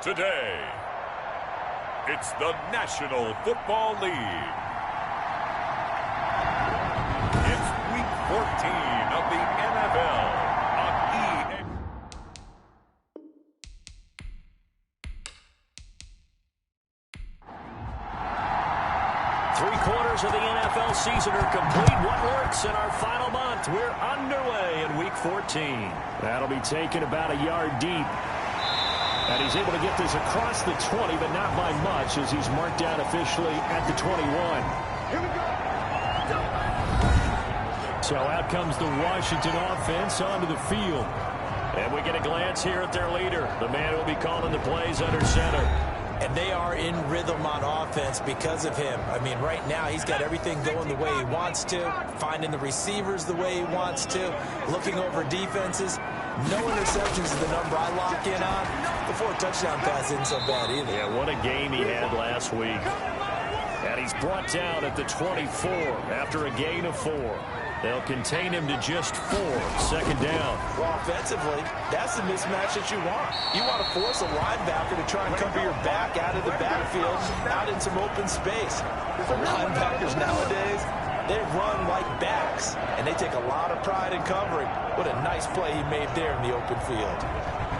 Today, it's the National Football League. It's Week 14 of the NFL on EA. Three-quarters of the NFL season are complete. What works in our final month? We're underway in Week 14. That'll be taken about a yard deep. And he's able to get this across the 20, but not by much as he's marked down officially at the 21. Here we go. So out comes the Washington offense onto the field. And we get a glance here at their leader, the man who will be calling the plays under center. And they are in rhythm on offense because of him. I mean, right now he's got everything going the way he wants to, finding the receivers the way he wants to, looking over defenses. No interceptions is the number I lock in on. The 4 touchdown pass isn't so bad either. Yeah, what a game he had last week. And he's brought down at the 24 after a gain of 4. They'll contain him to just 4. Second down. Well, offensively, that's the mismatch that you want. You want to force a linebacker to try and cover your back out of the backfield, out in some open space. For linebackers nowadays, they run like backs, and they take a lot of pride in covering. What a nice play he made there in the open field.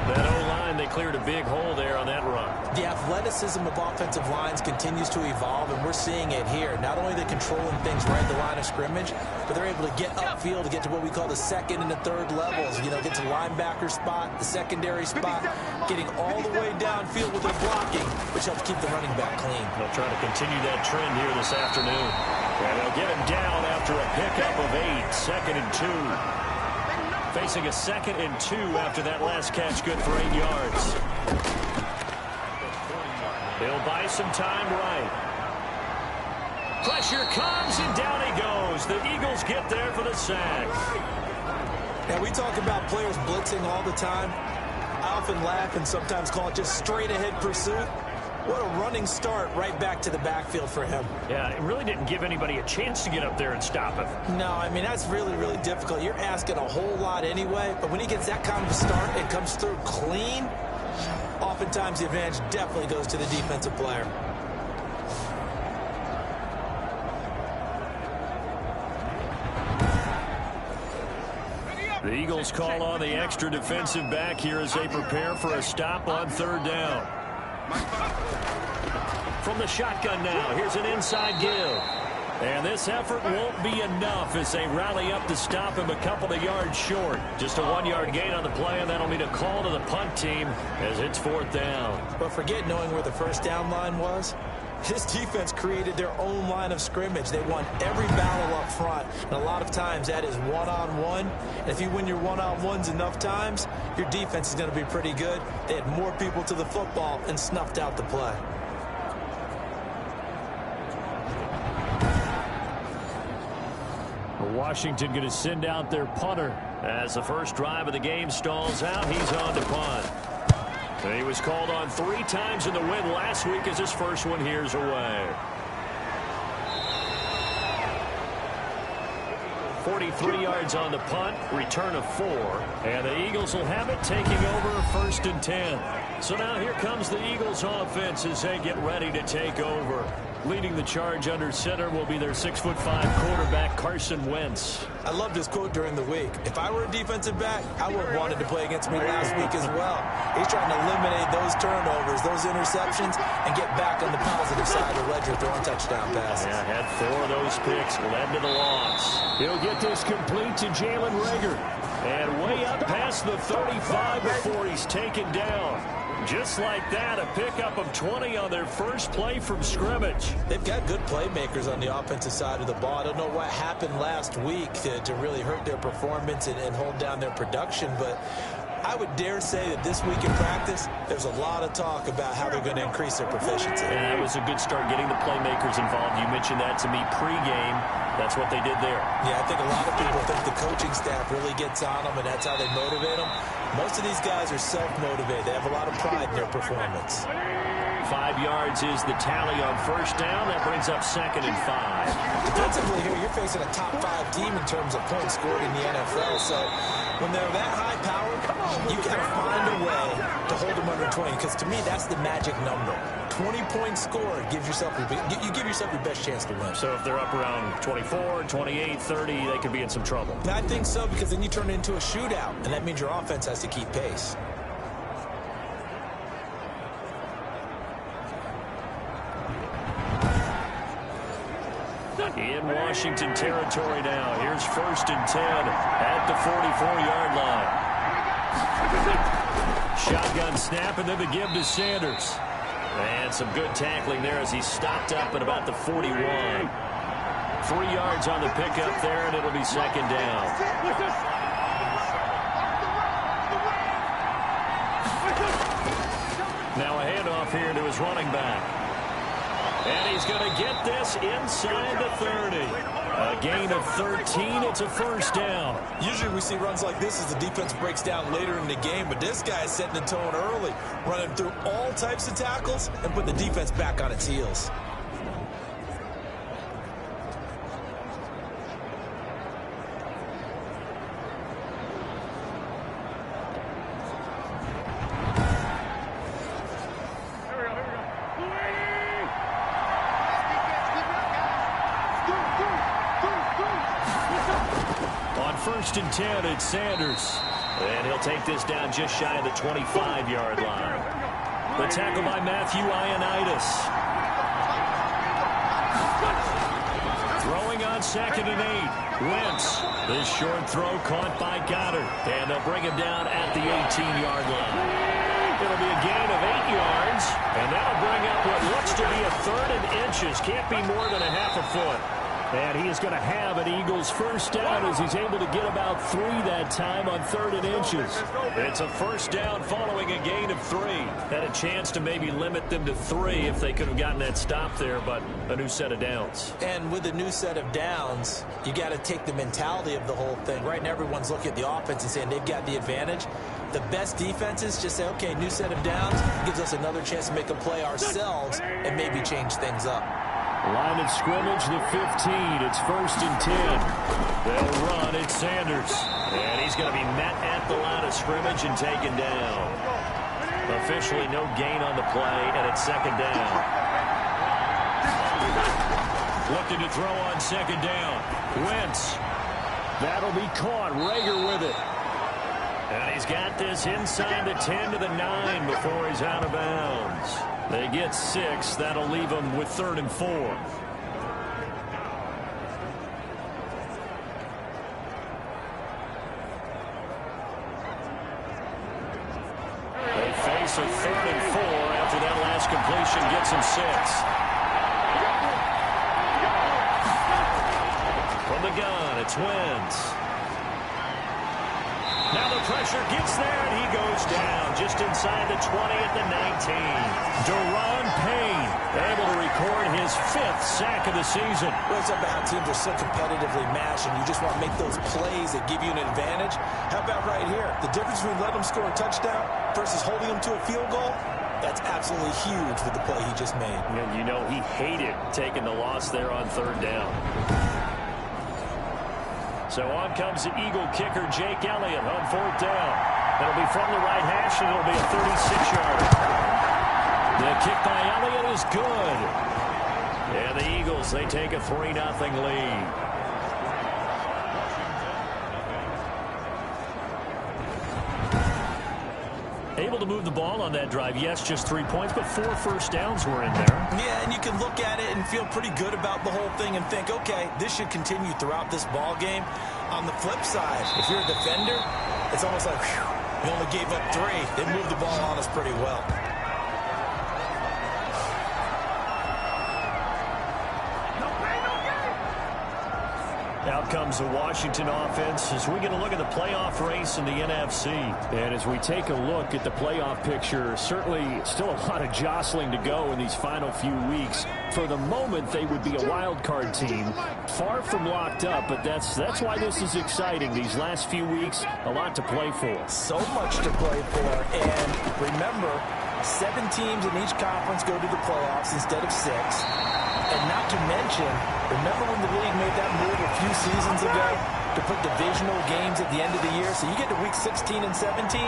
That O-line, they cleared a big hole there on that run. The athleticism of offensive lines continues to evolve, and we're seeing it here. Not only are they controlling things right at the line of scrimmage, but they're able to get upfield to get to what we call the second and the third levels. You know, get to the linebacker spot, the secondary spot, getting all the way downfield with their blocking, which helps keep the running back clean. They'll try to continue that trend here this afternoon. And they'll get him down after a pickup of 8, second and 2. Facing a 2nd and 2 after that last catch, good for 8 yards. They'll buy some time right. Pressure comes, and down he goes. The Eagles get there for the sack. Now, we talk about players blitzing all the time. I often laugh and sometimes call it just straight-ahead pursuit. What a running start right back to the backfield for him. Yeah, it really didn't give anybody a chance to get up there and stop him. No, I mean, that's really, really difficult. You're asking a whole lot anyway, but when he gets that kind of a start and comes through clean, oftentimes the advantage definitely goes to the defensive player. The Eagles call on the extra defensive back here as they prepare for a stop on 3rd down. From the shotgun now, here's an inside give. And this effort won't be enough as they rally up to stop him a couple of yards short. Just a 1-yard gain on the play, and that'll mean a call to the punt team as it's 4th down. But forget knowing where the first down line was. This defense created their own line of scrimmage. They won every battle up front, and a lot of times that is one-on-one. And if you win your one-on-ones enough times, your defense is going to be pretty good. They had more people to the football and snuffed out the play. Washington going to send out their punter. As the first drive of the game stalls out, he's on to punt. And he was called on 3 times in the win last week as his first one here's away. 43 yards on the punt, return of 4. And the Eagles will have it taking over 1st and 10. So now here comes the Eagles offense as they get ready to take over. Leading the charge under center will be their 6'5" quarterback, Carson Wentz. I loved his quote during the week. If I were a defensive back, I would have wanted to play against me last week as well. He's trying to eliminate those turnovers, those interceptions, and get back on the positive side of the ledger throwing touchdown passes. Yeah, had 4 of those picks, led to the loss. He'll get this complete to Jalen Reagor. And way up past the 35 before he's taken down. Just like that, a pickup of 20 on their first play from scrimmage. They've got good playmakers on the offensive side of the ball. I don't know what happened last week to really hurt their performance and hold down their production, but I would dare say that this week in practice, there's a lot of talk about how they're going to increase their proficiency. And that was a good start getting the playmakers involved. You mentioned that to me pregame. That's what they did there. Yeah, I think a lot of people think the coaching staff really gets on them, and that's how they motivate them. Most of these guys are self-motivated. They have a lot of pride in their performance. 5 yards is the tally on first down. That brings up 2nd and 5. Defensively here, you're facing a top-5 team in terms of points scored in the NFL. So when they're that high-powered, you got to find a way to hold them under 20, because to me, that's the magic number. 20-point score gives yourself you give yourself your best chance to win. So if they're up around 24, 28, 30, they could be in some trouble. I think so, because then you turn it into a shootout, and that means your offense has to keep pace. In Washington territory now. Here's 1st and 10 at the 44-yard line. Shotgun snap, and then the give to Sanders. And some good tackling there as he stopped up at about the 41. 3 yards on the pickup there, and it'll be 2nd down. Now a handoff here to his running back. And he's going to get this inside the 30. A gain of 13. It's a 1st down. Usually we see runs like this as the defense breaks down later in the game, but this guy is setting the tone early, running through all types of tackles and putting the defense back on its heels. On 1st and 10, it's Sanders. And he'll take this down just shy of the 25-yard line. The tackle by Matthew Ioannidis. Throwing on 2nd and 8. Wentz. This short throw caught by Goddard. And they'll bring him down at the 18-yard line. It'll be a gain of 8 yards. And that'll bring up what looks to be a 3rd and inches. Can't be more than a half a foot. And he is going to have an Eagles 1st down as he's able to get about 3 that time on 3rd and inches. It's a 1st down following a gain of 3. Had a chance to maybe limit them to 3 if they could have gotten that stop there, but a new set of downs. And with a new set of downs, you got to take the mentality of the whole thing. Right now, everyone's looking at the offense and saying they've got the advantage. The best defenses just say, okay, new set of downs gives us another chance to make a play ourselves and maybe change things up. Line of scrimmage, the 15. It's 1st and 10. They'll run. It's Sanders. And he's going to be met at the line of scrimmage and taken down. Officially no gain on the play, and it's 2nd down. Looking to throw on 2nd down. Wentz. That'll be caught. Rager with it. And he's got this inside the 10 to the 9 before he's out of bounds. They get 6. That'll leave them with 3rd and 4. They face a 3rd and 4 after that last completion gets them 6. From the gun, it's Wentz. Now the pressure gets there, and he goes down just inside the 20 at the 19. Deron Payne able to record his 5th sack of the season. Well, it's about how teams are so competitively matched, and you just want to make those plays that give you an advantage. How about right here? The difference between letting them score a touchdown versus holding them to a field goal, that's absolutely huge with the play he just made. And you know he hated taking the loss there on 3rd down. So on comes the Eagle kicker, Jake Elliott, on 4th down. It'll be from the right hash, and it'll be a 36-yarder. The kick by Elliott is good. And the Eagles, they take a 3-0 lead. Able to move the ball on that drive. Yes, just 3 points, but 4 first downs were in there. Yeah, and you can look at it and feel pretty good about the whole thing and think, okay, this should continue throughout this ball game. On the flip side, if you're a defender, it's almost like, whew, we only gave up 3. They moved the ball on us pretty well. Out comes the Washington offense as we get a look at the playoff race in the NFC. And as we take a look at the playoff picture, certainly still a lot of jostling to go in these final few weeks. For the moment, they would be a wild card team. Far from locked up, but that's why this is exciting. These last few weeks, a lot to play for. So much to play for. And remember, 7 teams in each conference go to the playoffs instead of 6. And not to mention, remember when the league made that move a few seasons ago to put divisional games at the end of the year? So you get to week 16 and 17,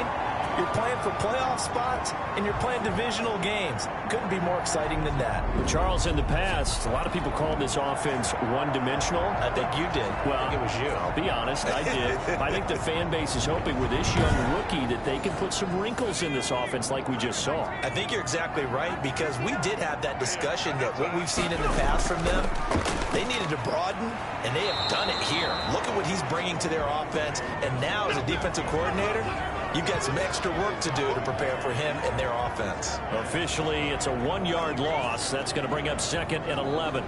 You're playing for playoff spots, and you're playing divisional games. Couldn't be more exciting than that. Charles, in the past, a lot of people called this offense one-dimensional. I think you did. Well, I think it was you. I'll be honest, I did. I think the fan base is hoping with this young rookie that they can put some wrinkles in this offense like we just saw. I think you're exactly right, because we did have that discussion that what we've seen in the past from them, they needed to broaden, and they have done it here. Look at what he's bringing to their offense, and now as a defensive coordinator, you've got some extra work to do to prepare for him and their offense. Officially, it's a 1-yard loss. That's going to bring up 2nd and 11.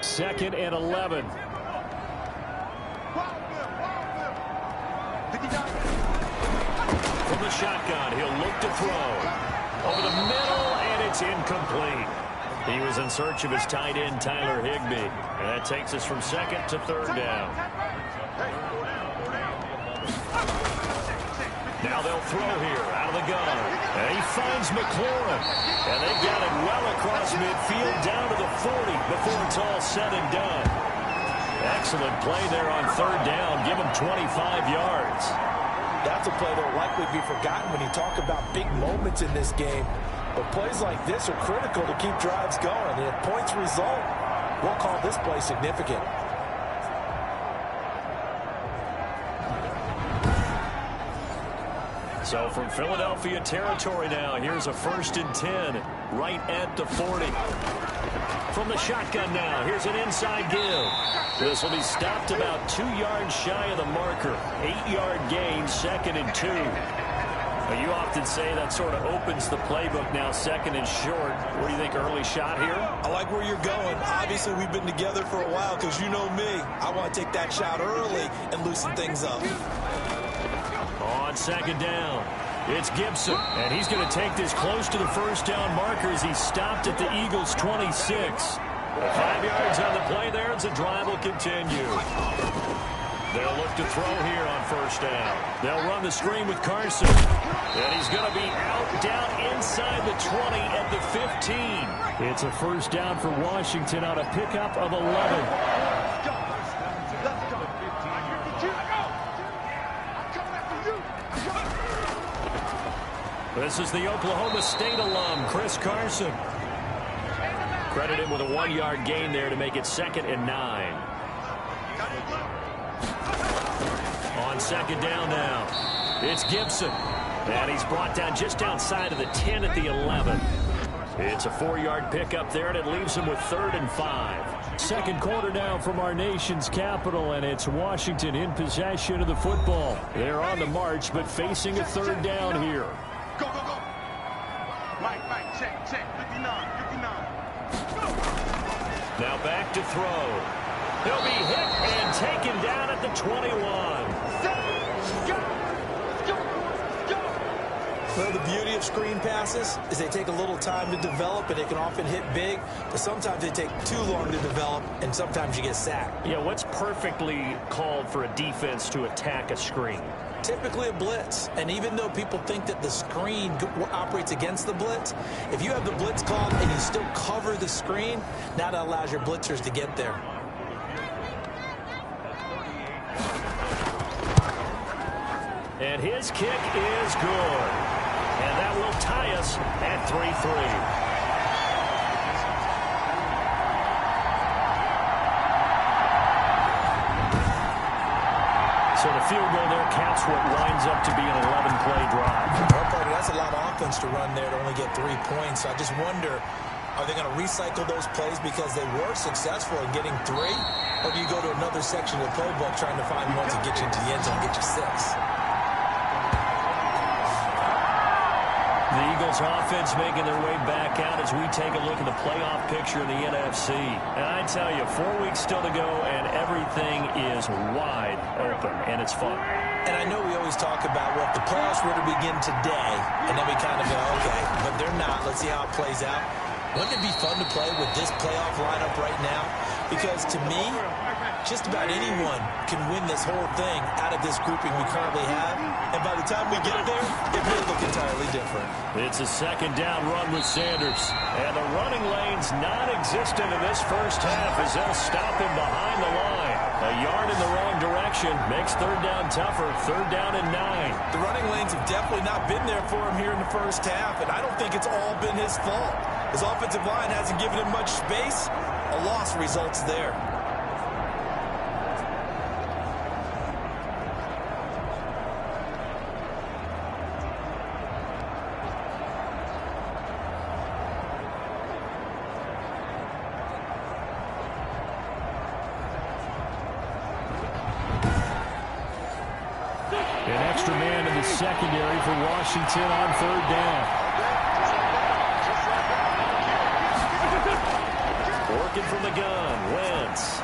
Second and 11. From the shotgun, he'll look to throw. Over the middle, and it's incomplete. He was in search of his tight end, Tyler Higbee. And that takes us from 2nd to 3rd down. Now they'll throw here out of the gun. And he finds McLaurin. And they got it well across midfield down to the 40 before it's all said and done. Excellent play there on 3rd down. Give him 25 yards. That's a play that will likely be forgotten when you talk about big moments in this game. But plays like this are critical to keep drives going. And if points result, we'll call this play significant. So from Philadelphia territory now, here's a 1st and 10 right at the 40. From the shotgun now, here's an inside give. This will be stopped about 2 yards shy of the marker. 8-yard gain, 2nd and 2. Now, you often say that sort of opens the playbook now, 2nd and short. What do you think, early shot here? I like where you're going. Obviously, we've been together for a while because you know me. I want to take that shot early and loosen things up. On 2nd down, it's Gibson, and he's going to take this close to the 1st down marker as he's stopped at the Eagles' 26. 5 yards on the play there as the drive will continue. They'll look to throw here on 1st down. They'll run the screen with Carson, and he's going to be out down inside the 20 at the 15. It's a 1st down for Washington on a pickup of 11. This is the Oklahoma State alum, Chris Carson. Credit him with a 1-yard gain there to make it 2nd and 9. On 2nd down now, it's Gibson. And he's brought down just outside of the 10 at the 11. It's a 4-yard pickup there, and it leaves him with 3rd and 5. Second quarter now from our nation's capital, and it's Washington in possession of the football. They're on the march, but facing a 3rd down here. Go, go, go. Mike, check, 59. Now back to throw. He'll be hit and taken down at the 21. Well, the beauty of screen passes is they take a little time to develop, and they can often hit big, but sometimes they take too long to develop, and sometimes you get sacked. Yeah, what's perfectly called for a defense to attack a screen? Typically a blitz, and even though people think that the screen operates against the blitz, if you have the blitz called and you still cover the screen, now that allows your blitzers to get there. And his kick is good. And that will tie us at 3-3. So the field goal there counts what winds up to be an 11-play drive. Well, partner, that's a lot of offense to run there to only get 3 points. So I just wonder, are they going to recycle those plays because they were successful in getting 3? Or do you go to another section of the playbook trying to find one to get you into the end zone and get you 6? The Eagles offense making their way back out as we take a look at the playoff picture in the NFC. And I tell you, 4 weeks still to go, and everything is wide open, and it's fun. And I know we always talk about, well, if the playoffs were to begin today, and then we kind of go, okay, but they're not. Let's see how it plays out. Wouldn't it be fun to play with this playoff lineup right now? Because to me, just about anyone can win this whole thing out of this grouping we currently have. And by the time we get there, it may look entirely different. It's a second down run with Sanders. And the running lane's non-existent in this first half as they'll stop him behind the line. A yard in the wrong direction makes third down tougher. Third down and 9. The running lanes have definitely not been there for him here in the first half, and I don't think it's all been his fault. His offensive line hasn't given him much space. A loss results there. An extra man in the secondary for Washington on third down. Working from the gun, Wentz.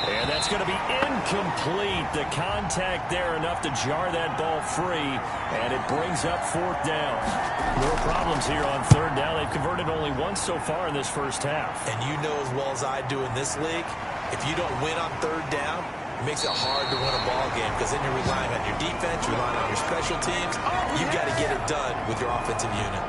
And that's going to be incomplete. The contact there enough to jar that ball free, and it brings up fourth down. More problems here on third down. They've converted only once so far in this first half. And you know as well as I do in this league, if you don't win on third down, it makes it hard to win a ball game because then you're relying on your defense, you're relying on your special teams. You've got to get it done with your offensive unit.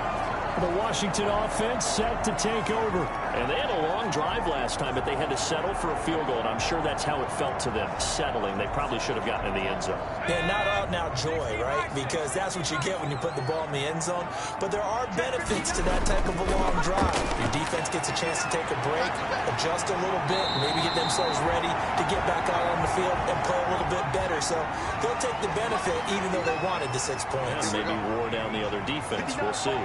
The Washington offense set to take over. And they had a long drive last time, but they had to settle for a field goal, and I'm sure that's how it felt to them, settling. They probably should have gotten in the end zone. Yeah, not out-and-out joy, right? Because that's what you get when you put the ball in the end zone. But there are benefits to that type of a long drive. Your defense gets a chance to take a break, adjust a little bit, maybe get themselves ready to get back out on the field and play a little bit better. So they'll take the benefit even though they wanted the 6 points. And maybe wore down the other defense. We'll see.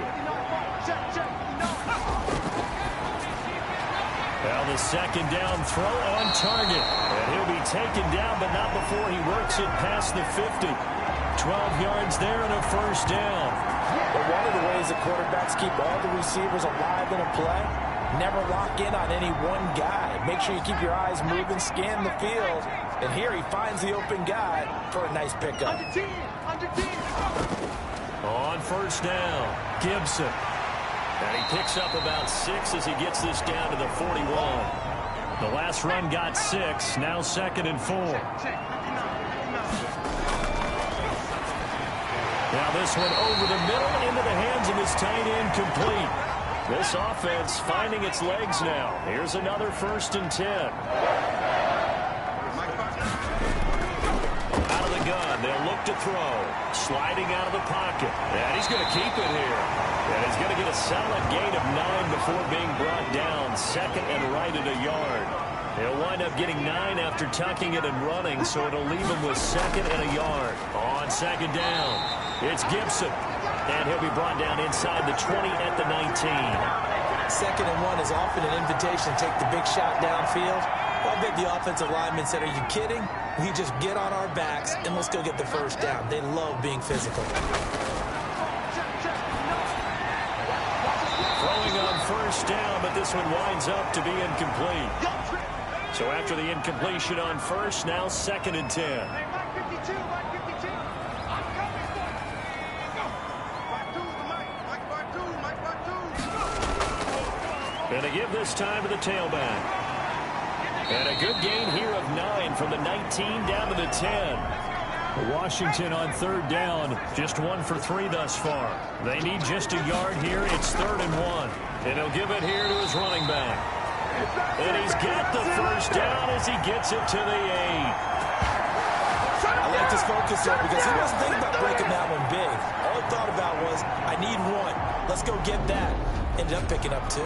Now the second down throw on target. And he'll be taken down, but not before he works it past the 50. 12 yards there and a first down. But one of the ways that quarterbacks keep all the receivers alive in a play, never lock in on any one guy. Make sure you keep your eyes moving, scan the field. And here he finds the open guy for a nice pickup. On first down, Gibson. And he picks up about 6 as he gets this down to the 41. The last run got 6, now second and 4. Now this one over the middle into the hands of his tight end, complete. This offense finding its legs now. Here's another first and 10. Out of the gun, they'll look to throw. Sliding out of the pocket. And he's going to keep it here. And he's going to get a solid gain of 9 before being brought down. Second and right at a yard. He'll wind up getting 9 after tucking it and running, so it'll leave him with second and a yard. On second down, it's Gibson. And he'll be brought down inside the 20 at the 19. Second and 1 is often an invitation to take the big shot downfield. I bet the offensive lineman said, are you kidding? We just get on our backs and let's go get the first down. They love being physical. Throwing on first down, but this one winds up to be incomplete. So after the incompletion on first, now second and 10. And a give this time to the tailback. And a good gain here of 9 from the 19 down to the 10. Washington on third down, just 1 for 3 thus far. They need just a yard here. It's third and 1. And he'll give it here to his running back. And he's got the first down as he gets it to the 8. I like his focus there because he wasn't thinking about breaking that one big. All he thought about was, I need 1. Let's go get that. Ended up picking up 2.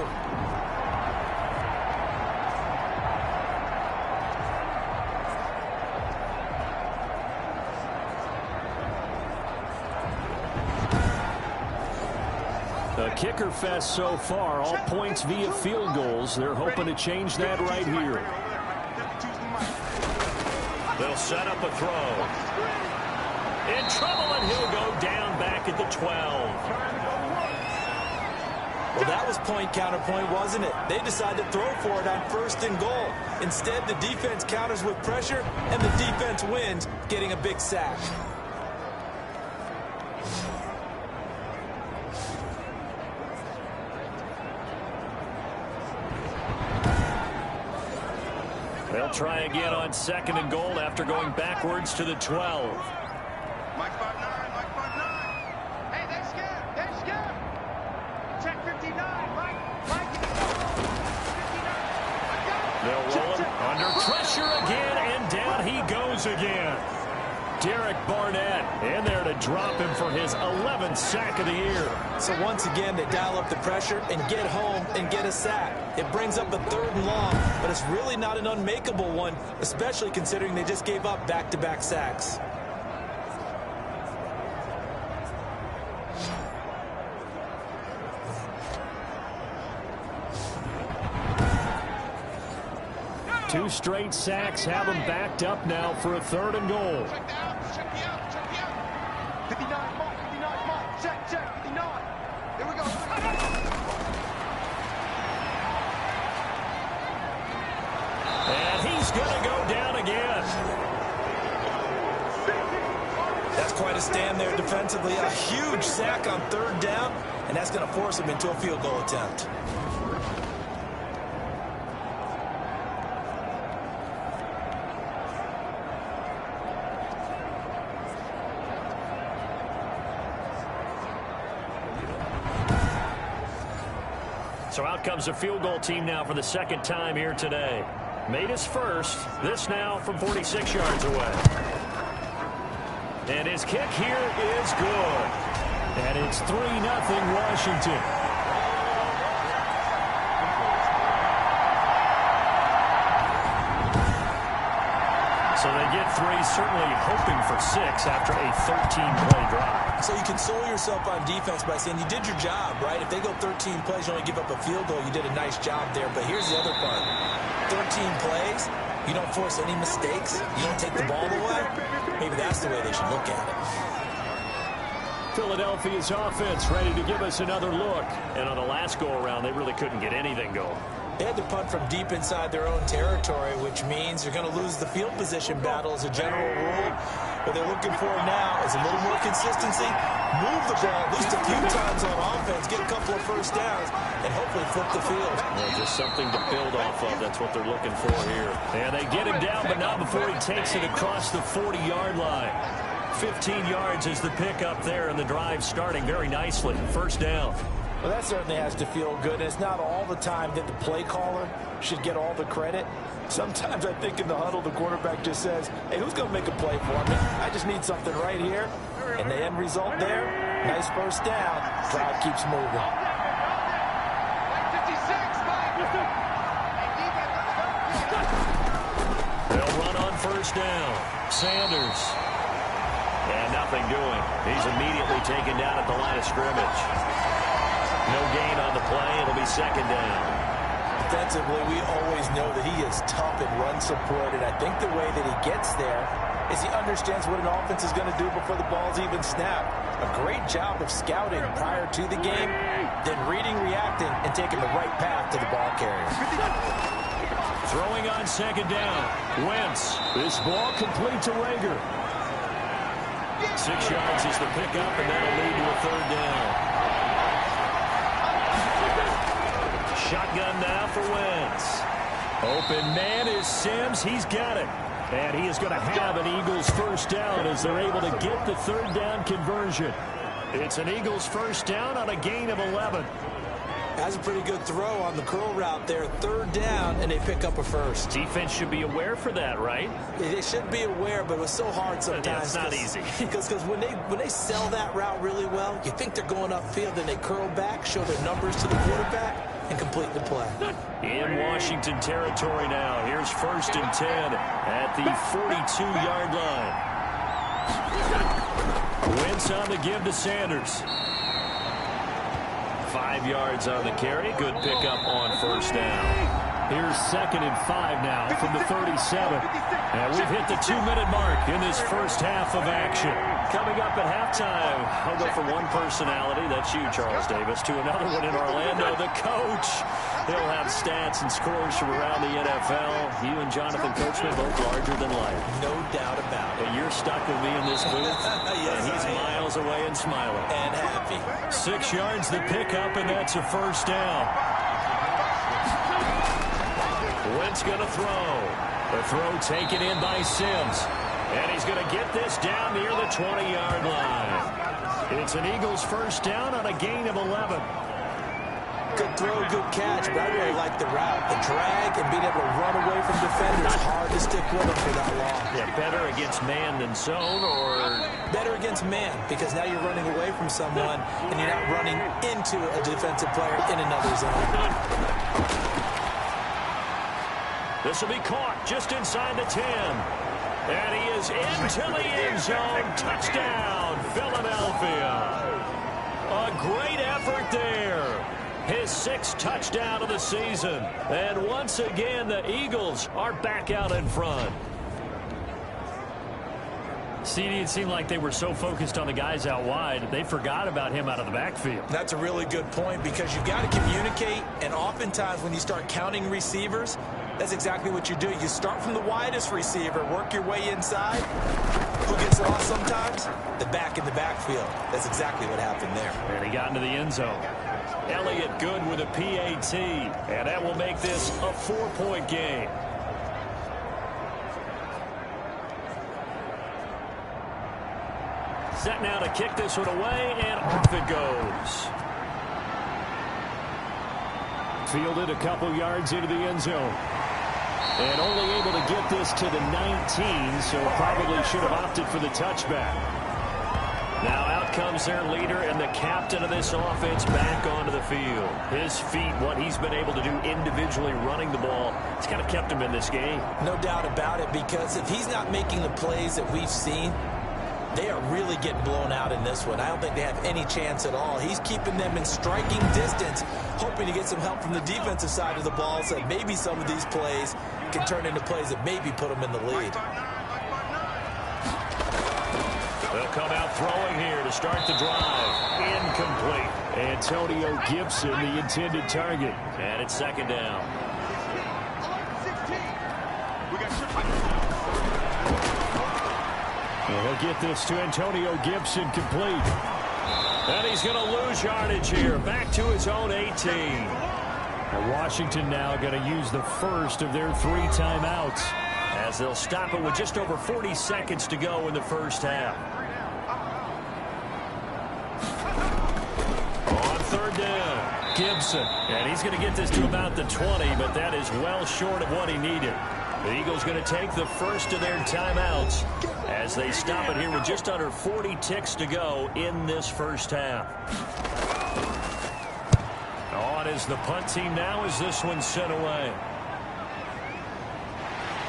A kicker fest so far, all points via field goals. They're hoping to change that right here. They'll set up a throw. In trouble, and he'll go down back at the 12. Well, that was point counterpoint, wasn't it? They decided to throw for it on first and goal. Instead, the defense counters with pressure, and the defense wins, getting a big sack. They'll try again on 2nd and goal after going backwards to the 12. Mike 5-9, Mike 5-9. Hey, they're scared. They're scared. Check 59, Mike. Mike, 59. They'll roll him under pressure again, and down he goes again. Derek Barnett in there to drop him for his 11th sack of the year. So once again, they dial up the pressure and get home and get a sack. It brings up a 3rd and long, but it's really not an unmakeable one, especially considering they just gave up back-to-back sacks. Two straight sacks have him backed up now for a 3rd and goal. Check the out. Check the out. Check the out. 59, Mike. 59, Mike. Check, check. 59. Here we go. And he's going to go down again. That's quite a stand there defensively. A huge sack on 3rd down, and that's going to force him into a field goal attempt. So out comes a field goal team now for the 2nd time here today. Made his first. This now from 46 yards away. And his kick here is good. And it's 3-0 Washington. So they get 3, certainly hoping for 6 after a 13-play drive. So you console yourself on defense by saying you did your job, right? If they go 13 plays, you only give up a field goal, you did a nice job there. But here's the other part. 13 plays, you don't force any mistakes, you don't take the ball away. Maybe that's the way they should look at it. Philadelphia's offense ready to give us another look. And on the last go-around, they really couldn't get anything going. They had to punt from deep inside their own territory, which means you're going to lose the field position battle as a general rule. What they're looking for now is a little more consistency, move the ball at least a few times on offense, get a couple of first downs, and hopefully flip the field. Well, just something to build off of. That's what they're looking for here. And they get him down, but not before he takes it across the 40-yard line. 15 yards is the pickup there, and the drive starting very nicely. First down. Well, that certainly has to feel good. And it's not all the time that the play caller should get all the credit. Sometimes I think in the huddle, the quarterback just says, hey, who's going to make a play for me? I just need something right here. And the end result there, nice first down. Drive keeps moving. They'll run on first down. Sanders. And nothing doing. He's immediately taken down at the line of scrimmage. No gain on the play. It'll be 2nd down. Defensively, we always know that he is tough and run support, and I think the way that he gets there is he understands what an offense is going to do before the ball's even snapped. A great job of scouting prior to the game, then reading, reacting, and taking the right path to the ball carrier. Throwing on 2nd down. Wentz. This ball complete to Rager. 6 yards is the pickup, and that'll lead to a 3rd down. Shotgun now for Wentz. Open man is Sims. He's got it. And he is going to have an Eagles first down as they're able to get the 3rd down conversion. It's an Eagles first down on a gain of 11. Has a pretty good throw on the curl route there. 3rd down, and they pick up a first. Defense should be aware for that, right? They should be aware, but it was so hard sometimes. Yeah, it's not easy. Because when they sell that route really well, you think they're going upfield, then they curl back, show their numbers to the quarterback, and complete the play. In Washington territory now. Here's 1st and 10 at the 42-yard line. Wentz on the give to Sanders. 5 yards on the carry. Good pickup on first down. Here's 2nd and 5 now from the 37. And we've hit the 2-minute mark in this first half of action. Coming up at halftime, I'll go from one personality, that's you, Charles Davis, to another one in Orlando, the coach. He'll have stats and scores from around the NFL. You and Jonathan Coachman both larger than life. No doubt about it. But you're stuck with me in this booth, Yes, and he's miles away and smiling. And happy. 6 yards the pickup, and that's a first down. Wentz going to throw. The throw taken in by Sims. And he's going to get this down near the 20-yard line. It's an Eagles first down on a gain of 11. Good throw, good catch, but I really like the route. The drag and being able to run away from defenders, hard to stick with them for that long. Yeah, better against man than zone, or? Better against man, because now you're running away from someone and you're not running into a defensive player in another zone. This will be caught just inside the 10. And he is into the end zone. Touchdown, Philadelphia. A great effort there. His 6th touchdown of the season. And once again, the Eagles are back out in front. CD, it seemed like they were so focused on the guys out wide, they forgot about him out of the backfield. That's a really good point, because you've got to communicate, and oftentimes when you start counting receivers, that's exactly what you do. You start from the widest receiver, work your way inside. Who gets lost sometimes? The back in the backfield. That's exactly what happened there. And he got into the end zone. Elliott good with a PAT, and that will make this a 4-point game. Set now to kick this one away, and off it goes. Fielded a couple yards into the end zone. And only able to get this to the 19, so probably should have opted for the touchback. Now out comes their leader and the captain of this offense back onto the field. His feet, what he's been able to do individually running the ball, it's kind of kept him in this game. No doubt about it, because if he's not making the plays that we've seen, they are really getting blown out in this one. I don't think they have any chance at all. He's keeping them in striking distance, hoping to get some help from the defensive side of the ball, so that maybe some of these plays can turn into plays that maybe put them in the lead. They'll come out throwing here to start the drive. Incomplete. Antonio Gibson, the intended target. And it's 2nd down. Well, he'll get this to Antonio Gibson complete. And he's going to lose yardage here. Back to his own 18. Now Washington now going to use the first of their 3 timeouts, as they'll stop it with just over 40 seconds to go in the first half. On 3rd down, Gibson. And he's going to get this to about the 20, but that is well short of what he needed. The Eagles going to take the first of their timeouts as they stop it here with just under 40 ticks to go in this first half. On is the punt team now as this one's sent away.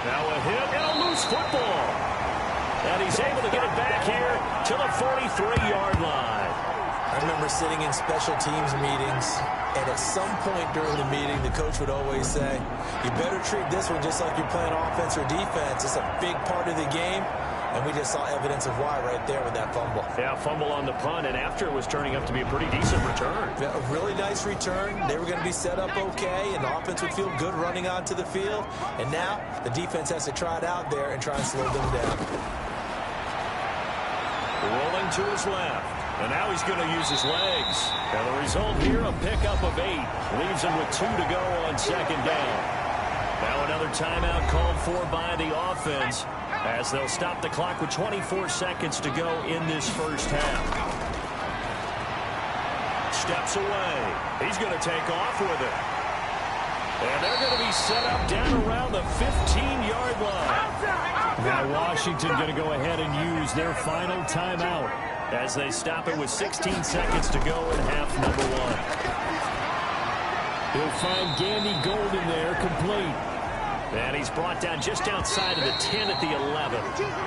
Now a hit and a loose football. And he's able to get it back here to the 43-yard line. I remember sitting in special teams meetings, and at some point during the meeting, the coach would always say, you better treat this one just like you're playing offense or defense. It's a big part of the game, and we just saw evidence of why right there with that fumble. Yeah, fumble on the punt, and after it was turning up to be a pretty decent return. Yeah, a really nice return. They were going to be set up okay, and the offense would feel good running onto the field. And now the defense has to try it out there and try and slow them down. Rolling to his left. And now he's going to use his legs. And the result here, a pickup of 8. Leaves him with 2 to go on 2nd down. Now another timeout called for by the offense, as they'll stop the clock with 24 seconds to go in this first half. Steps away. He's going to take off with it. And they're going to be set up down around the 15-yard line. Now Washington going to go ahead and use their final timeout, as they stop it with 16 seconds to go in half number 1. He'll find Gandy Golden there, complete. And he's brought down just outside of the 10 at the 11.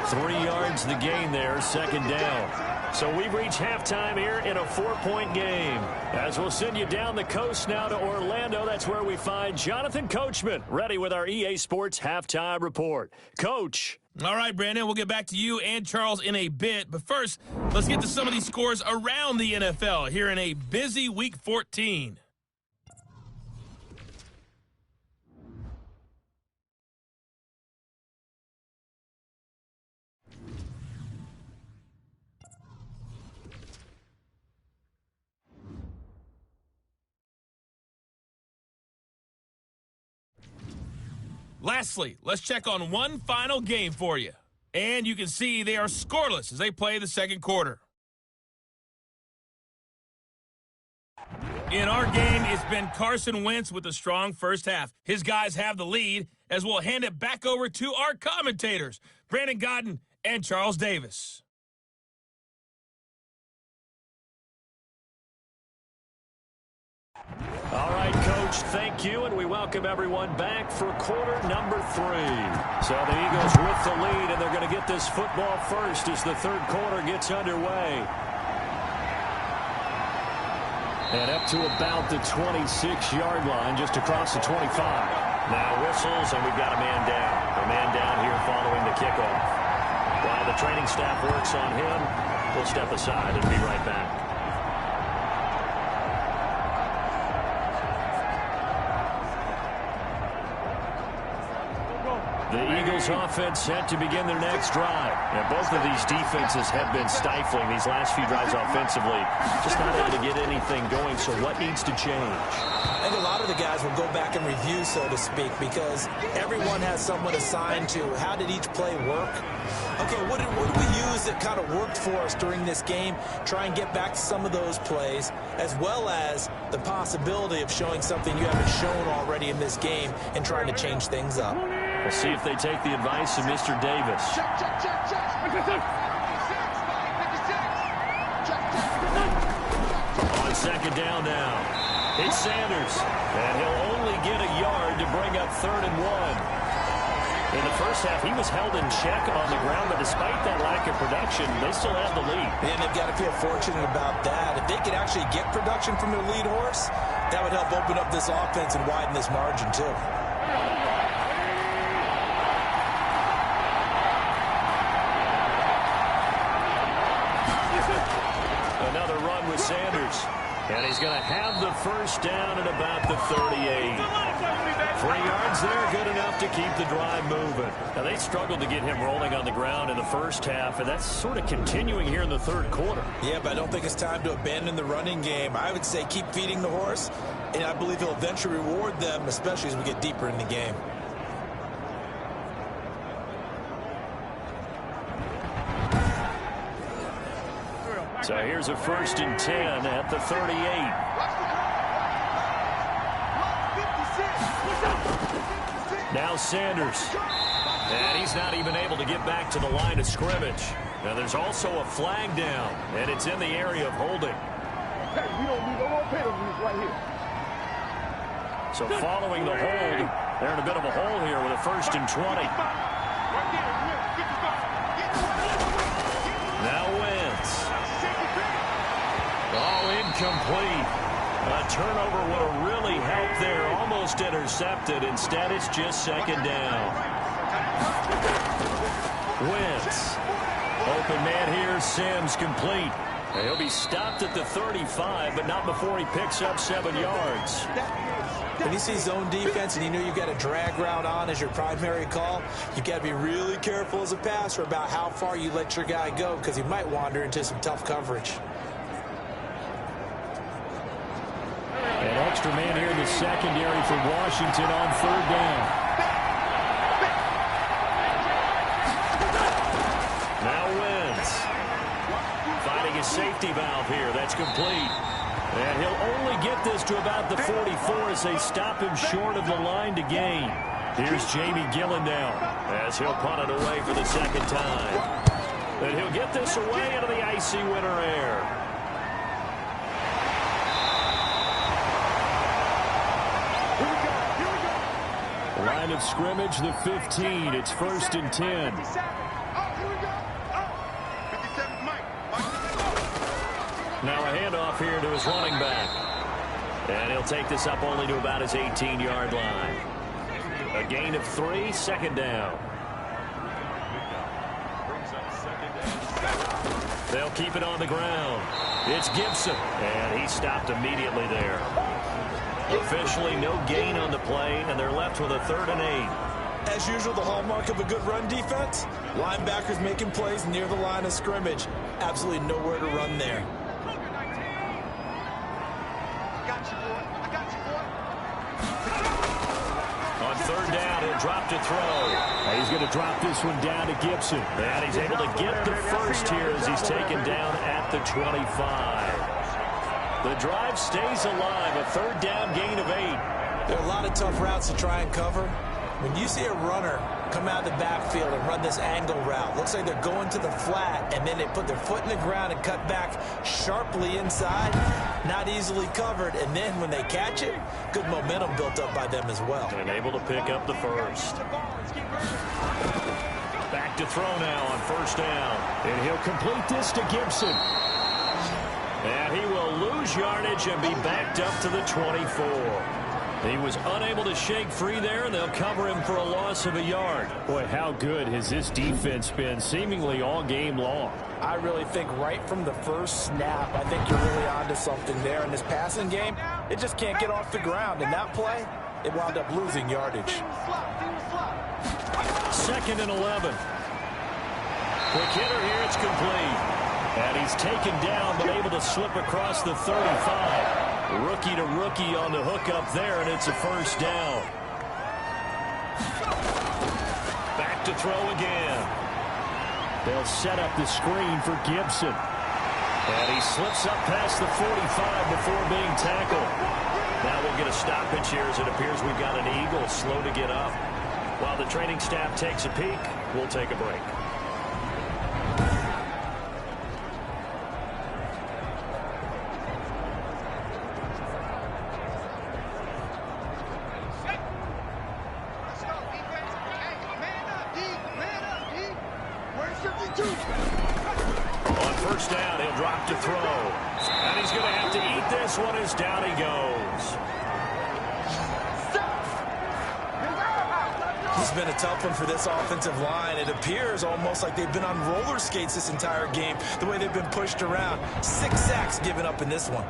3 yards the gain there, 2nd down. So we've reached halftime here in a 4-point game. As we'll send you down the coast now to Orlando, that's where we find Jonathan Coachman, ready with our EA Sports Halftime Report. Coach. All right, Brandon, we'll get back to you and Charles in a bit. But first, let's get to some of these scores around the NFL here in a busy Week 14. Lastly, let's check on one final game for you. And you can see they are scoreless as they play the second quarter. In our game, it's been Carson Wentz with a strong first half. His guys have the lead as we'll hand it back over to our commentators, Brandon Godden and Charles Davis. All right, Coach, thank you, and we welcome everyone back for quarter number 3. So the Eagles with the lead, and they're going to get this football first as the third quarter gets underway. And up to about the 26-yard line, just across the 25. Now whistles, and we've got a man down. A man down here following the kickoff. While the training staff works on him, we'll step aside and be right back. The Eagles offense set to begin their next drive. And both of these defenses have been stifling these last few drives offensively. Just not able to get anything going, so what needs to change? I think a lot of the guys will go back and review, so to speak, because everyone has someone assigned to how did each play work. Okay, what did we use that kind of worked for us during this game? Try and get back to some of those plays, as well as the possibility of showing something you haven't shown already in this game and trying to change things up. We'll see if they take the advice of Mr. Davis. On second down now, it's Sanders, and he'll only get a yard to bring up 3rd and 1. In the first half, he was held in check on the ground, but despite that lack of production, they still have the lead. And they've got to feel fortunate about that. If they could actually get production from their lead horse, that would help open up this offense and widen this margin, too. Another run with Sanders. And he's going to have the first down at about the 38. 3 yards there, good enough to keep the drive moving. Now, they struggled to get him rolling on the ground in the first half, and that's sort of continuing here in the third quarter. Yeah, but I don't think it's time to abandon the running game. I would say keep feeding the horse, and I believe he'll eventually reward them, especially as we get deeper in the game. So here's a 1st and 10 at the 38. Now Sanders. And he's not even able to get back to the line of scrimmage. Now there's also a flag down, and it's in the area of holding. Hey, we don't need no more penalties right here. So following the hold, they're in a bit of a hole here with a 1st and 20. Now Wentz. All incomplete. A turnover would have really helped there. Almost intercepted. Instead, it's just 2nd down. Wentz. Open man here. Sims complete. He'll be stopped at the 35, but not before he picks up 7 yards. When you see zone defense and you know you've got a drag route on as your primary call, you've got to be really careful as a passer about how far you let your guy go, because he might wander into some tough coverage. An extra man here in the secondary for Washington on 3rd down. Now Wentz. Finding a safety valve here. That's complete. And he'll only get this to about the 44 as they stop him short of the line to gain. Here's Jamie Gillen now as he'll punt it away for the 2nd time. And he'll get this away into the icy winter air. Line of scrimmage, the 15. It's 1st and 10. Now a handoff here to his running back. And he'll take this up only to about his 18-yard line. A gain of 3, 2nd down. They'll keep it on the ground. It's Gibson. And he stopped immediately there. Officially no gain on the play, and they're left with a 3rd and 8. As usual, the hallmark of a good run defense, linebackers making plays near the line of scrimmage. Absolutely nowhere to run there. On 3rd down. He'll drop to throw. He's going to drop this one down to Gibson. And he's able to get the first here as he's taken down at the 25. The drive stays alive. A third down gain of 8. There are a lot of tough routes to try and cover. When you see a runner come out of the backfield and run this angle route, looks like they're going to the flat, and then they put their foot in the ground and cut back sharply inside, not easily covered. And then when they catch it, good momentum built up by them as well. And able to pick up the first. Back to throw now on first down. And he'll complete this to Gibson. And he will lose yardage and be backed up to the 24. He was unable to shake free there, and they'll cover him for a loss of a yard. Boy, how good has this defense been seemingly all game long? I really think right from the first snap, I think you're really onto something there. In this passing game, it just can't get off the ground. In that play, it wound up losing yardage. 2nd and 11. Quick hitter here, it's complete. And he's taken down, but able to slip across the 35. Rookie to rookie on the hook up there, and it's a first down. Back to throw again. They'll set up the screen for Gibson. And he slips up past the 45 before being tackled. Now we'll get a stoppage here as it appears we've got an Eagle slow to get up. While the training staff takes a peek, we'll take a break. On first down, he'll drop to throw. And he's going to have to eat this one as down he goes. It's been a tough one for this offensive line. It appears almost like they've been on roller skates this entire game, the way they've been pushed around. 6 sacks given up in this one.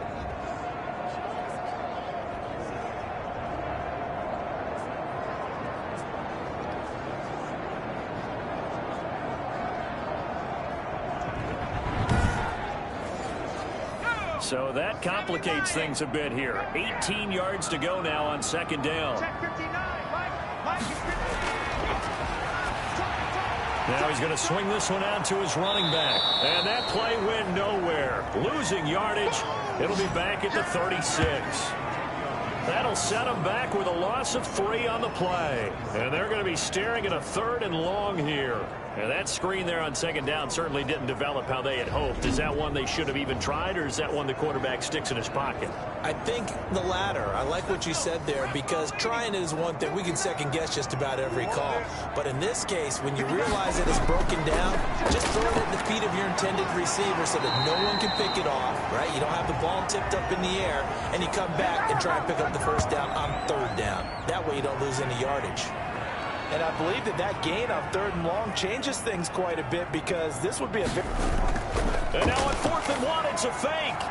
So that complicates things a bit here. 18 yards to go now on 2nd down. Now he's going to swing this one out to his running back. And that play went nowhere. Losing yardage. It'll be back at the 36. That'll set them back with a loss of 3 on the play. And they're going to be staring at a 3rd and long here. And that screen there on 2nd down certainly didn't develop how they had hoped. Is that one they should have even tried, or is that one the quarterback sticks in his pocket? I think the latter. I like what you said there, because trying is one thing. We can second guess just about every call. But in this case, when you realize that it's broken down, just throw it at the feet of your intended receiver so that no one can pick it off, right? You don't have the ball tipped up in the air, and you come back and try and pick up the first down on 3rd down. That way you don't lose any yardage. And I believe that gain on 3rd and long changes things quite a bit, because this would be a And now on 4th and 1, it's a fake.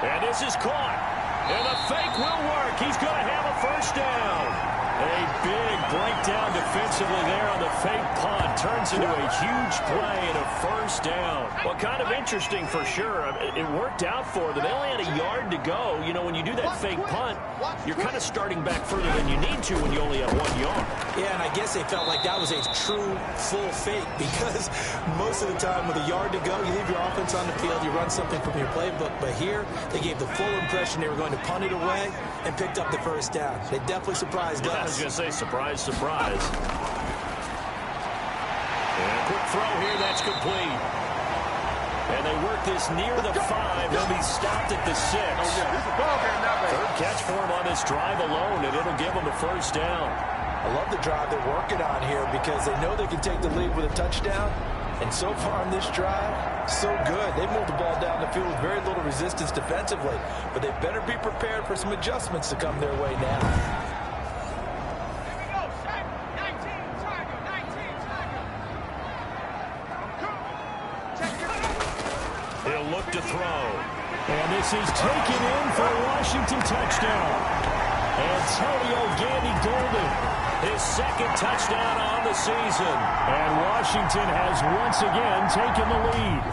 And this is caught. And the fake will work. He's going to have a first down. A big breakdown defensively there on the fake punt. Turns into a huge play and a first down. Well, kind of interesting for sure. It worked out for them. They only had a yard to go. You know, when you do that fake punt, you're kind of starting back further than you need to when you only have 1 yard. Yeah, and I guess they felt like that was a true full fake, because most of the time with a yard to go, you leave your offense on the field, you run something from your playbook. But here, they gave the full impression they were going to punt it away and picked up the first down. They definitely surprised us. I was going to say, surprise, surprise. And a quick throw here, that's complete. And they work this near the 5. He'll be stopped at the 6. Third catch for him on this drive alone, and it'll give him a first down. I love the drive they're working on here, because they know they can take the lead with a touchdown. And so far on this drive, so good. They moved the ball down the field with very little resistance defensively. But they better be prepared for some adjustments to come their way now. He'll look to throw. And this is taken in for a Washington touchdown. Antonio Gandy Golden. His 2nd touchdown on the season. And Washington has once again taken the lead.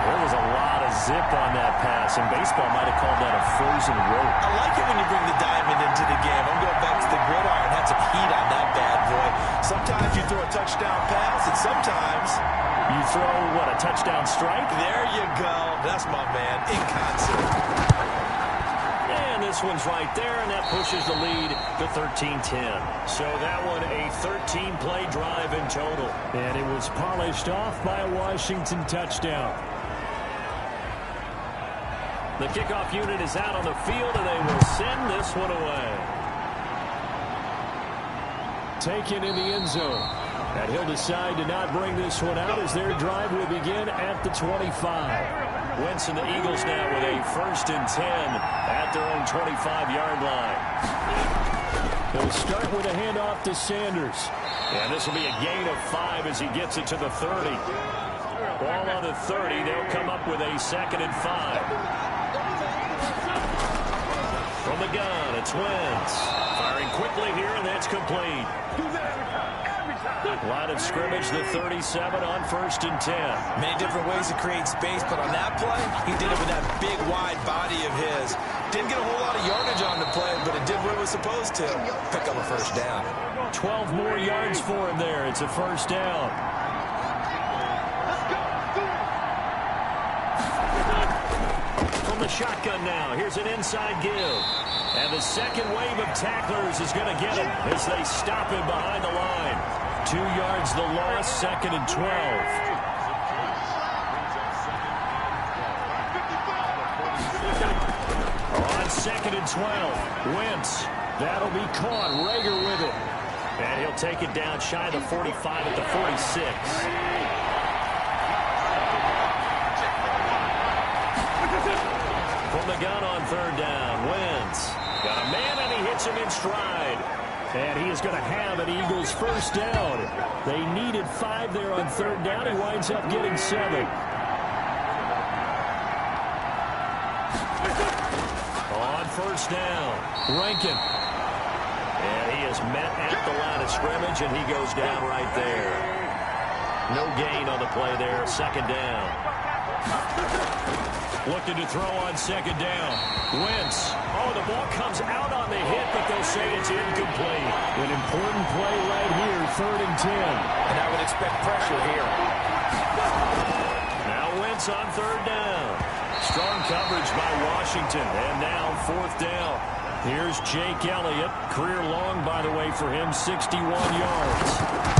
There was a lot of zip on that pass, and baseball might have called that a frozen rope. I like it when you bring the diamond into the game. I'm going back to the gridiron. Had some heat on that bad boy. Sometimes you throw a touchdown pass, and sometimes you throw, what, a touchdown strike? There you go. That's my man, in concert. And this one's right there, and that pushes the lead to 13-10. So that one a 13-play drive in total. And it was polished off by a Washington touchdown. The kickoff unit is out on the field, and they will send this one away. Taken in the end zone. And he'll decide to not bring this one out as their drive will begin at the 25. Wentz and the Eagles now with a 1st and 10 at their own 25-yard line. They'll start with a handoff to Sanders. And this will be a gain of 5 as he gets it to the 30. Ball on the 30. They'll come up with a 2nd and 5. From the gun, it's Wentz. Firing quickly here, and that's complete. Line of scrimmage, the 37 on 1st and 10. Many different ways to create space, but on that play, he did it with that big, wide body of his. Didn't get a whole lot of yardage on the play, but it did what it was supposed to. Pick up a 1st down. 12 more yards for him there. It's a 1st down. From the shotgun now, here's an inside give. And the second wave of tacklers is going to get him as they stop him behind the line. 2 yards the loss, 2nd and 12. On 2nd and 12, Wentz. That'll be caught. Rager with it. And he'll take it down shy of the 45 at the 46. From the gun on 3rd down, Wentz. Got a man, and he hits him in stride. And he is going to have an Eagles 1st down. They needed 5 there on 3rd down. He winds up getting 7. On 1st down, Rankin. And he is met at the line of scrimmage, and he goes down right there. No gain on the play there, 2nd down. Looking to throw on 2nd down. Wentz. Oh, the ball comes out on the hit, but they'll say it's incomplete. An important play right here, 3rd and 10. And I would expect pressure here. Now Wentz on 3rd down. Strong coverage by Washington, and now 4th down. Here's Jake Elliott. Career long, by the way, for him, 61 yards.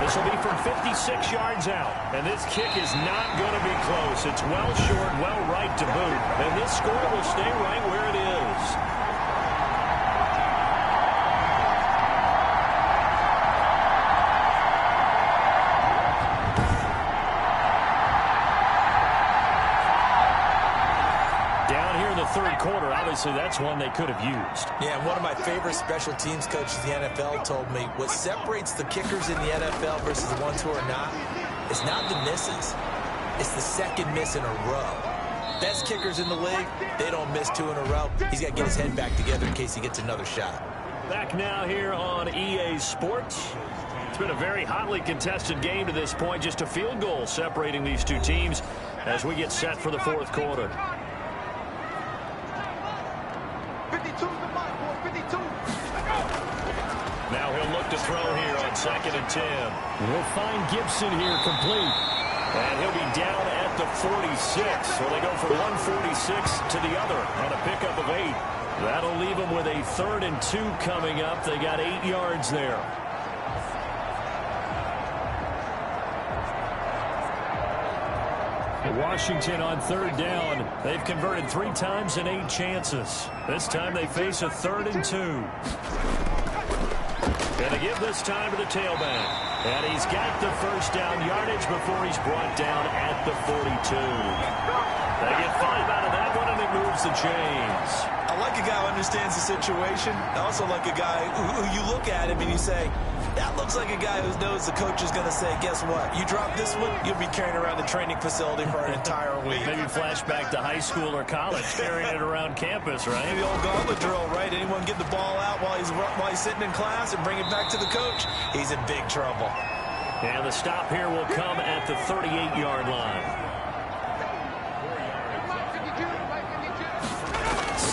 This will be from 56 yards out. And this kick is not going to be close. It's well short, well right to boot. And this score will stay right where it is. Third quarter, obviously, that's one they could have used. Yeah, and one of my favorite special teams coaches in the NFL told me what separates the kickers in the NFL versus the ones who are not is not the misses. It's the 2nd miss in a row. Best kickers in the league, they don't miss 2 in a row. He's got to get his head back together in case he gets another shot. Back now here on EA Sports. It's been a very hotly contested game to this point. Just a field goal separating these two teams as we get set for the 4th quarter. Now he'll look to throw here on 2nd and 10. We'll find Gibson here complete. And he'll be down at the 46. So they go from 146 to the other on a pickup of 8. That'll leave them with a 3rd and 2 coming up. They got 8 yards there. Washington on 3rd down. They've converted 3 times in 8 chances. This time they face a 3rd and 2. Gonna give this time to the tailback. And he's got the 1st down yardage before he's brought down at the 42. They get 5 out of that one, and it moves the chains. I like a guy who understands the situation. I also like a guy who you look at him and you say, that looks like a guy who knows the coach is going to say, guess what? You drop this one, you'll be carrying around the training facility for an entire week. Maybe flashback to high school or college, carrying it around campus, right? The old gauntlet drill, right? Anyone get the ball out while he's sitting in class and bring it back to the coach, he's in big trouble. And the stop here will come at the 38-yard line.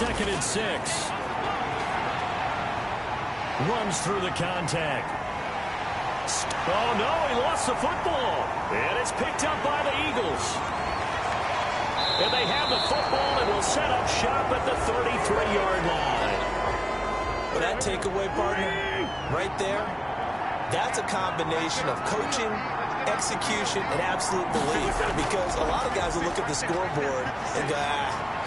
2nd and 6. Runs through the contact. Oh, no, he lost the football. And it's picked up by the Eagles. And they have the football and will set up shop at the 33-yard line. But that takeaway, partner, right there, that's a combination of coaching, execution, and absolute belief. Because a lot of guys will look at the scoreboard and go,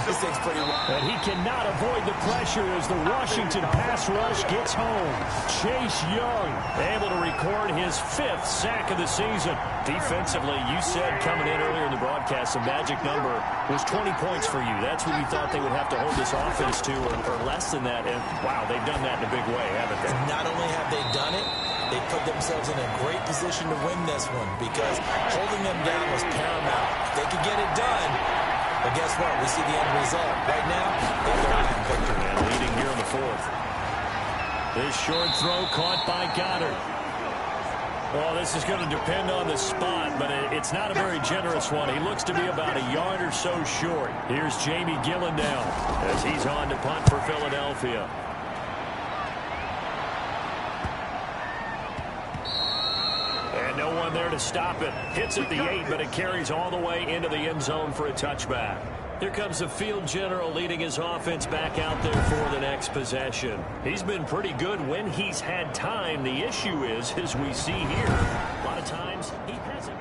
this thing's pretty well. And he cannot avoid the pressure as the Washington pass rush gets home. Chase Young able to record his 5th sack of the season. Defensively, you said coming in earlier in the broadcast, the magic number was 20 points for you. That's what you thought they would have to hold this offense to, or less than that. And, wow, they've done that in a big way, haven't they? Not only have they done it, they put themselves in a great position to win this one because holding them down was paramount. They could get it done, but guess what? We see the end result. Right now, they're in victory. And leading here in the 4th. This short throw caught by Goddard. Well, this is going to depend on the spot, but it's not a very generous one. He looks to be about a yard or so short. Here's Jamie Gillen now as he's on to punt for Philadelphia. And no one there to stop it. Hits at the 8, but it carries all the way into the end zone for a touchback. Here comes the field general leading his offense back out there for the next possession. He's been pretty good when he's had time. The issue is, as we see here, a lot of times he hasn't.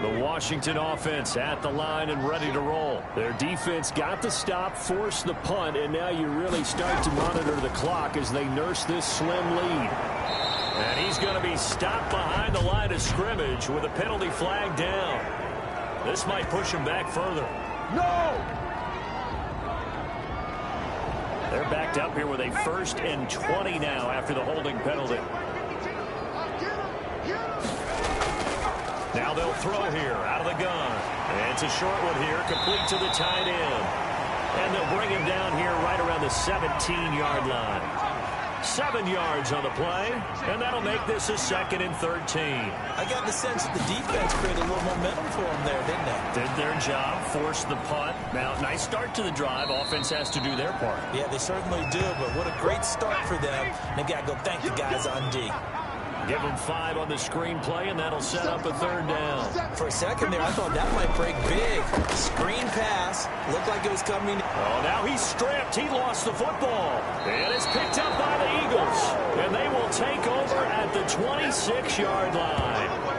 The Washington offense at the line and ready to roll. Their defense got the stop, forced the punt, and now you really start to monitor the clock as they nurse this slim lead. And he's going to be stopped behind the line of scrimmage with a penalty flag down. This might push him back further. No! They're backed up here with a 1st and 20 now after the holding penalty. Now they'll throw here out of the gun. And it's a short one here, complete to the tight end. And they'll bring him down here right around the 17-yard line. 7 yards on the play, and that'll make this a 2nd and 13. I got the sense that the defense created a little momentum for them there, didn't they? Did their job, forced the punt. Now, nice start to the drive. Offense has to do their part. Yeah, they certainly do, but what a great start for them. They've got to go thank the guys on D. Give them 5 on the screen play, and that'll set up a 3rd down. For a second there, I thought that might break big. Screen pass. Looked like it was coming. Oh, now he's stripped. He lost the football. And it's picked up by the Eagles. And they will take over at the 26-yard line.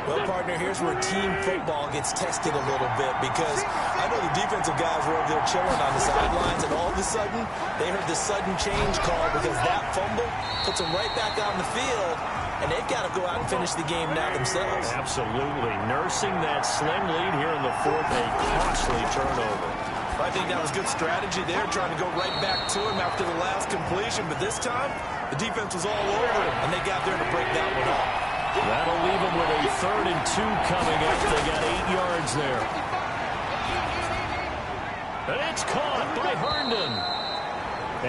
Well, partner, here's where team football gets tested a little bit because I know the defensive guys were over there chilling on the sidelines, and all of a sudden, they heard the sudden change call because that fumble puts them right back on the field, and they've got to go out and finish the game now themselves. Absolutely. Nursing that slim lead here in the 4th, a costly turnover. I think that was good strategy there, trying to go right back to him after the last completion, but this time, the defense was all over him, and they got there to break that one off. That'll leave them with a 3rd and 2 coming up. They got 8 yards there. And it's caught by Herndon.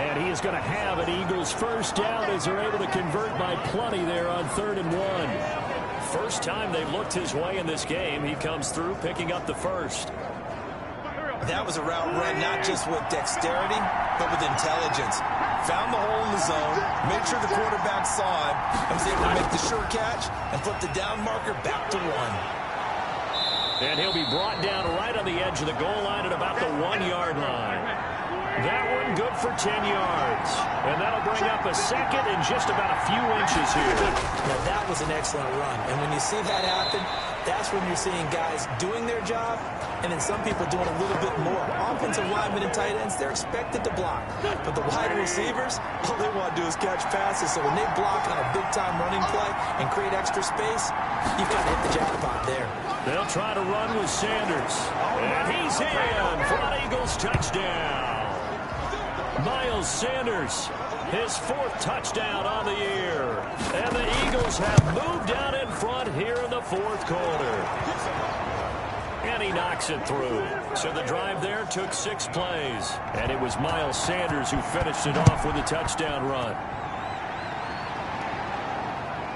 And he is going to have an Eagles 1st down as they're able to convert by plenty there on 3rd and 1. First time they've looked his way in this game. He comes through picking up the 1st. That was a route run not just with dexterity, but with intelligence. Found the hole in the zone, made sure the quarterback saw him, and was able to make the sure catch and flip the down marker back to 1. And he'll be brought down right on the edge of the goal line at about the 1-yard line. That one good for 10 yards. And that'll bring up a 2nd and just about a few inches here. Now, that was an excellent run. And when you see that happen, that's when you're seeing guys doing their job and then some people doing a little bit more. Offensive linemen and tight ends, they're expected to block. But the wide receivers, all they want to do is catch passes. So when they block on a big-time running play and create extra space, you've got to hit the jackpot there. They'll try to run with Sanders. And he's in for an Eagles touchdown. Miles Sanders, his 4th touchdown on the year. And the Eagles have moved down in front here in the 4th quarter. And he knocks it through. So the drive there took 6 plays. And it was Miles Sanders who finished it off with a touchdown run.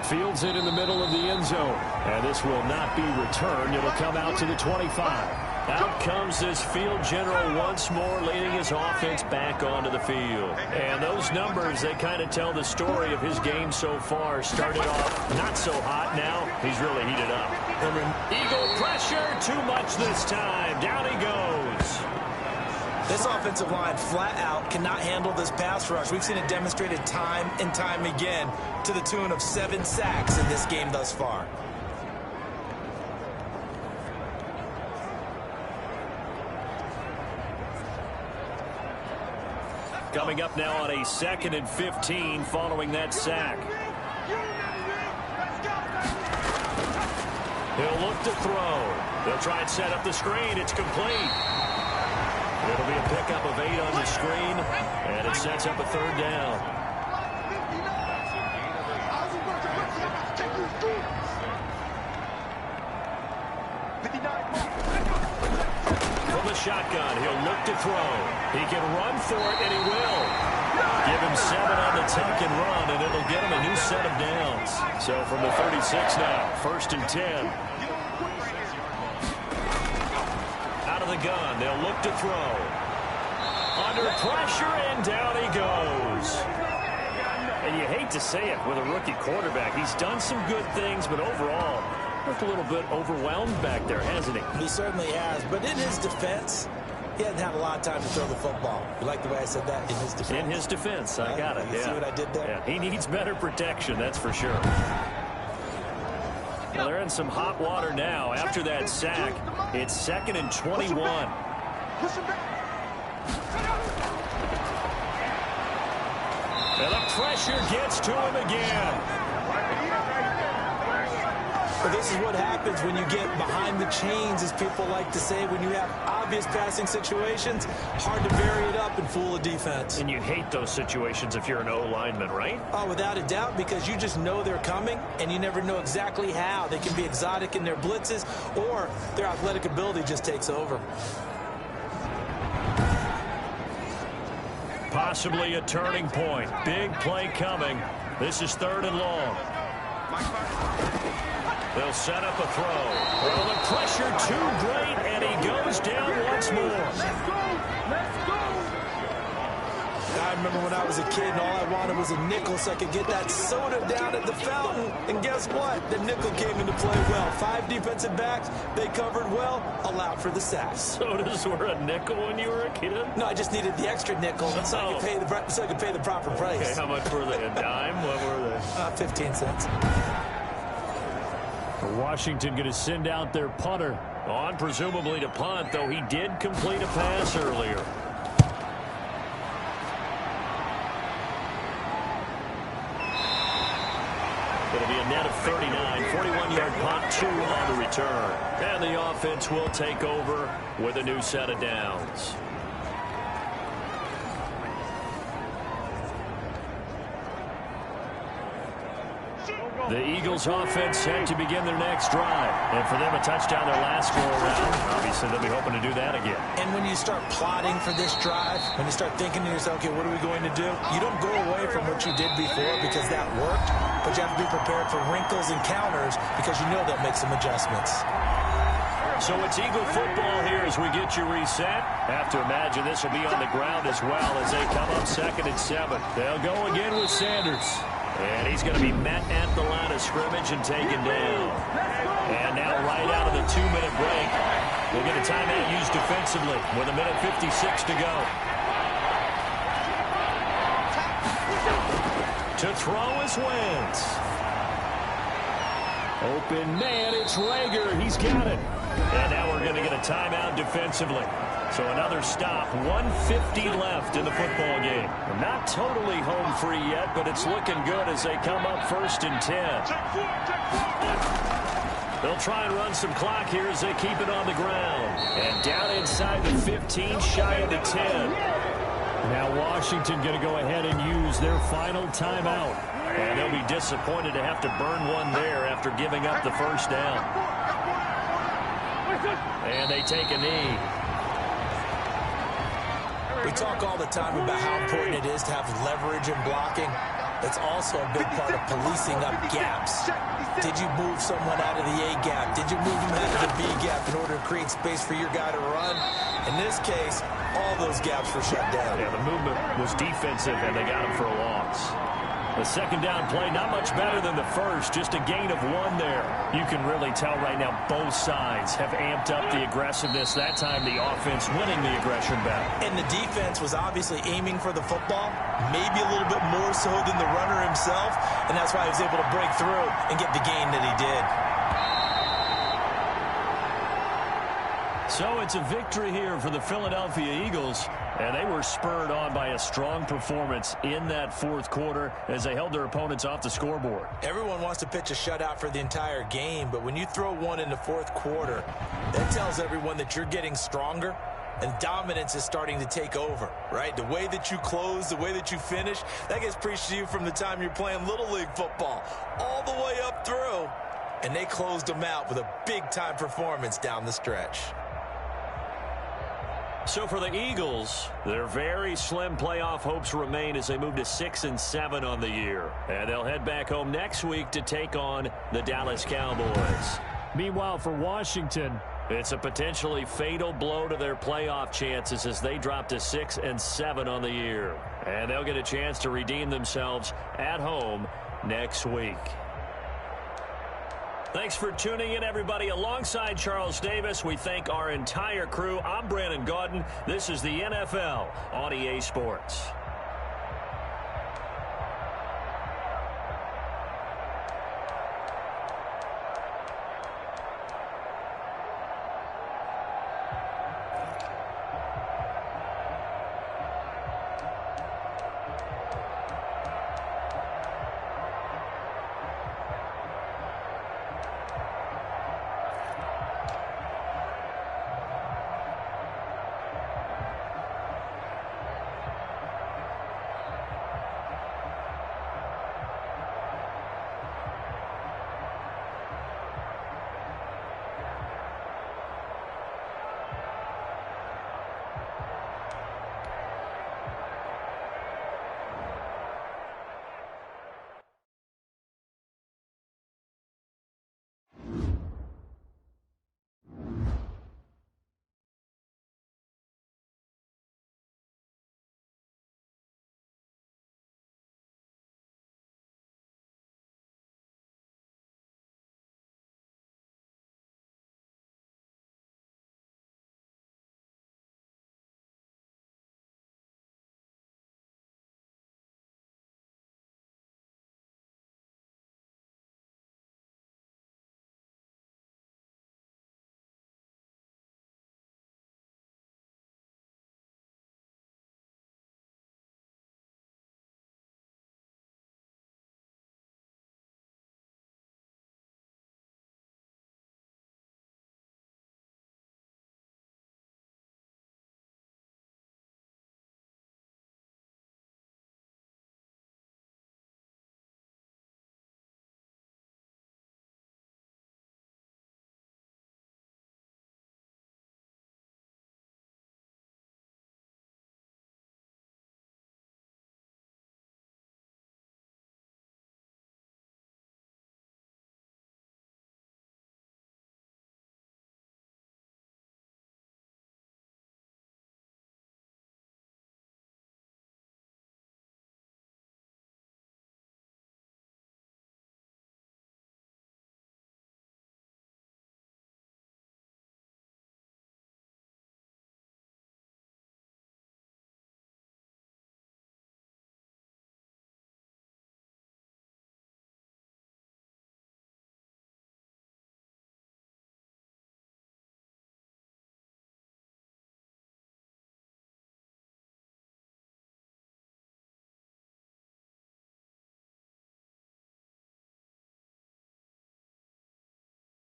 Fields it in the middle of the end zone. And this will not be returned. It'll come out to the 25. Out comes this field general once more, leading his offense back onto the field. And those numbers, they kind of tell the story of his game so far. Started off not so hot. Now he's really heated up. Eagle pressure, too much this time. Down he goes. This offensive line flat out cannot handle this pass rush. We've seen it demonstrated time and time again to the tune of 7 sacks in this game thus far. Coming up now on a 2nd and 15 following that sack. He'll look to throw. They'll try and set up the screen. It's complete. It'll be a pickup of 8 on the screen, and it sets up a 3rd down. From the shotgun, he'll look to throw. He can run for it, and he will. Give him 7 on the tuck and run, and it'll get him a new set of downs. So from the 36 now, 1st and 10. Out of the gun, they'll look to throw. Under pressure, and down he goes. And you hate to say it with a rookie quarterback. He's done some good things, but overall, looked a little bit overwhelmed back there, hasn't he? He certainly has, but in his defense, he hasn't had a lot of time to throw the football. You like the way I said that? In his defense. In his defense, I got it. You see what I did there? Yeah, he needs better protection, that's for sure. Well, they're in some hot water now. After that sack, it's 2nd and 21. And the pressure gets to him again. But this is what happens when you get behind the chains, as people like to say. When you have obvious passing situations, hard to vary it up and fool a defense. And you hate those situations if you're an O-lineman, right? Oh, without a doubt, because you just know they're coming, and you never know exactly how. They can be exotic in their blitzes, or their athletic ability just takes over. Possibly a turning point. Big play coming. This is 3rd and long. They'll set up a throw. Well, the pressure too great, and he goes down once more. Let's go! Let's go! I remember when I was a kid and all I wanted was a nickel so I could get that soda down at the fountain. And guess what? The nickel came into play well. 5 defensive backs, they covered well, allowed for the sacks. Sodas were a nickel when you were a kid? No, I just needed the extra nickel so I could pay the proper price. Okay, how much were they? A dime? What were they? 15 cents. Washington going to send out their punter. On presumably to punt, though he did complete a pass earlier. It'll be a net of 39, 41-yard punt, 2 on the return. And the offense will take over with a new set of downs. The Eagles offense set to begin their next drive. And for them, a touchdown their last go-around. Obviously, they'll be hoping to do that again. And when you start plotting for this drive, when you start thinking to yourself, okay, what are we going to do? You don't go away from what you did before because that worked, but you have to be prepared for wrinkles and counters because you know they'll make some adjustments. So it's Eagle football here as we get you reset. Have to imagine this will be on the ground as well as they come up 2nd and 7. They'll go again with Sanders. And he's going to be met at the line of scrimmage and taken down. And now right out of the 2-minute break, we'll get a timeout used defensively with 1:56 to go. To throw is Wentz. Open man, it's Rager. He's got it. And now we're going to get a timeout defensively. So another stop, 1:50 left in the football game. We're not totally home free yet, but it's looking good as they come up 1st and 10. They'll try and run some clock here as they keep it on the ground. And down inside the 15, shy of the 10. Now Washington going to go ahead and use their final timeout. And they'll be disappointed to have to burn one there after giving up the 1st down. And they take a knee. We talk all the time about how important it is to have leverage in blocking. It's also a big part of policing up gaps. Did you move someone out of the A gap? Did you move them out of the B gap in order create space for your guy to run. In this case, all those gaps were shut down. Yeah, the movement was defensive, and they got him for a loss. The second down play, not much better than the first, just a gain of 1 there. You can really tell right now both sides have amped up the aggressiveness. That time the offense winning the aggression battle. And the defense was obviously aiming for the football, maybe a little bit more so than the runner himself, and that's why he was able to break through and get the gain that he did. So it's a victory here for the Philadelphia Eagles, and they were spurred on by a strong performance in that fourth quarter as they held their opponents off the scoreboard. Everyone wants to pitch a shutout for the entire game, but when you throw one in the fourth quarter, that tells everyone that you're getting stronger and dominance is starting to take over, right? The way that you close, the way that you finish, that gets preached to you from the time you're playing Little League football all the way up through, and they closed them out with a big-time performance down the stretch. So for the Eagles, their very slim playoff hopes remain as they move to 6-7 on the year. And they'll head back home next week to take on the Dallas Cowboys. Meanwhile, for Washington, it's a potentially fatal blow to their playoff chances as they drop to 6-7 on the year. And they'll get a chance to redeem themselves at home next week. Thanks for tuning in, everybody. Alongside Charles Davis, we thank our entire crew. I'm Brandon Gaudin. This is the NFL on EA Sports.